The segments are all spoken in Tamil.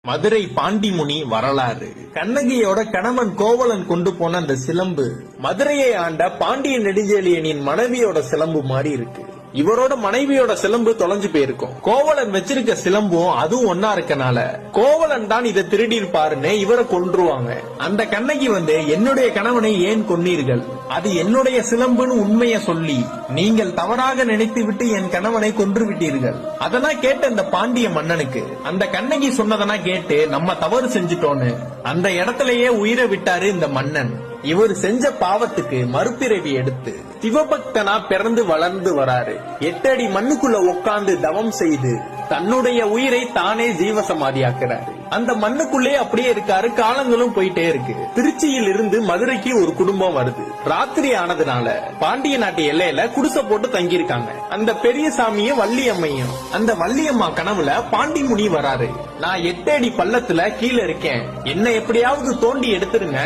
மதுரை பாண்டிமுனி வரலாறு. கண்ணகியோட கணவன் கோவலன் கொண்டு போன அந்த சிலம்பு மதுரையை ஆண்ட பாண்டிய நெடுஞ்செழியனின் மனைவியோட சிலம்பு மாதிரி இருக்கு. இவரோட மனைவியோட சிலம்பு தொலைஞ்சு போயிருக்கும். கோவலன் வச்சிருக்க சிலம்பும் அதுவும் ஒன்னா இருக்கனால கோவலன் தான் இதை திருடி இருப்பாருன்னு இவரை கொன்றுவாங்க. அந்த கண்ணகி என்னுடைய கணவனை ஏன் கொன்னீர்கள், அது என்னுடைய சிலம்புன்னு உண்மைய சொல்லி நீங்கள் தவறாக நினைத்து விட்டு என் கணவனை கொன்று விட்டீர்கள். அதெல்லாம் கேட்ட அந்த பாண்டிய மன்னனுக்கு அந்த கண்ணகி சொன்னதனா கேட்டு நம்ம தவறு செஞ்சுட்டோன்னு அந்த இடத்திலேயே உயிரை விட்டாரு இந்த மன்னன். இவர் செஞ்ச பாவத்துக்கு மறுபிறவி எடுத்து சிவபக்தனா பிறந்து வளர்ந்து வராரு. 8 அடி மண்ணுக்குள்ள உட்கார்ந்து தவம் செய்து தன்னுடைய உயிரை தானே ஜீவசமாதியாக்குறாரு. அந்த மண்ணுக்குள்ளே அப்படியே இருக்காரு. காலங்களும் போயிட்டே இருக்கு. திருச்சியில் இருந்து மதுரைக்கு ஒரு குடும்பம் வருது. ராத்திரி ஆனதுனால பாண்டிய நாட்டு எல்லையில குடிசை போட்டு தங்கி இருக்காங்க. அந்த பெரிய சாமியும் வள்ளியம்மையும். அந்த வள்ளியம்மா கனவுல பாண்டிமுனி வராரு. நான் 8 அடி பள்ளத்துல கீழே இருக்கேன், என்ன எப்படியாவது தோண்டி எடுத்துருங்க,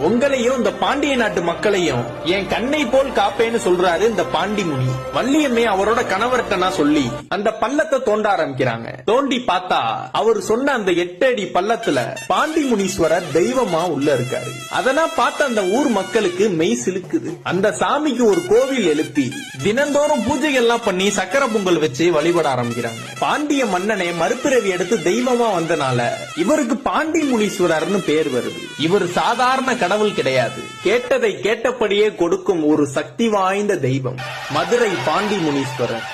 உங்களையும் இந்த பாண்டிய நாட்டு மக்களையும் என் கண்ணை போல் காப்பேன்னு சொல்றாரு இந்த பாண்டிமுனி. வள்ளியம்மை அவரோட கணவர்கிட்ட சொல்லி அந்த பள்ளத்தை தோண்ட ஆரம்பிக்கிறாங்க. தோண்டி பார்த்தா அவர் சொன்ன அந்த 8 அடி பள்ளத்துல பாண்டிமுனீஸ்வரர் தெய்வமா உள்ள இருக்காரு. அதெல்லாம் பார்த்த அந்த ஊர் மக்களுக்கு மெய் சிலுக்குது. அந்த சாமிக்கு ஒரு கோவில் எழுப்பி தினந்தோறும் பூஜைகள்லாம் பண்ணி சக்கர பொங்கல் வச்சு வழிபட ஆரம்பிக்கிறாங்க. பாண்டிய மன்னனே மறுபிறவி எடுத்து தெய்வமா வந்தனால இவருக்கு பாண்டிமுனீஸ்வரர்னு பேர் வருது. இவர் சாதாரண கடவுள் கிடையாது, கேட்டதை கேட்டபடியே கொடுக்கும் ஒரு சக்தி வாய்ந்த தெய்வம், மதுரை பாண்டிமுனீஸ்வரர்.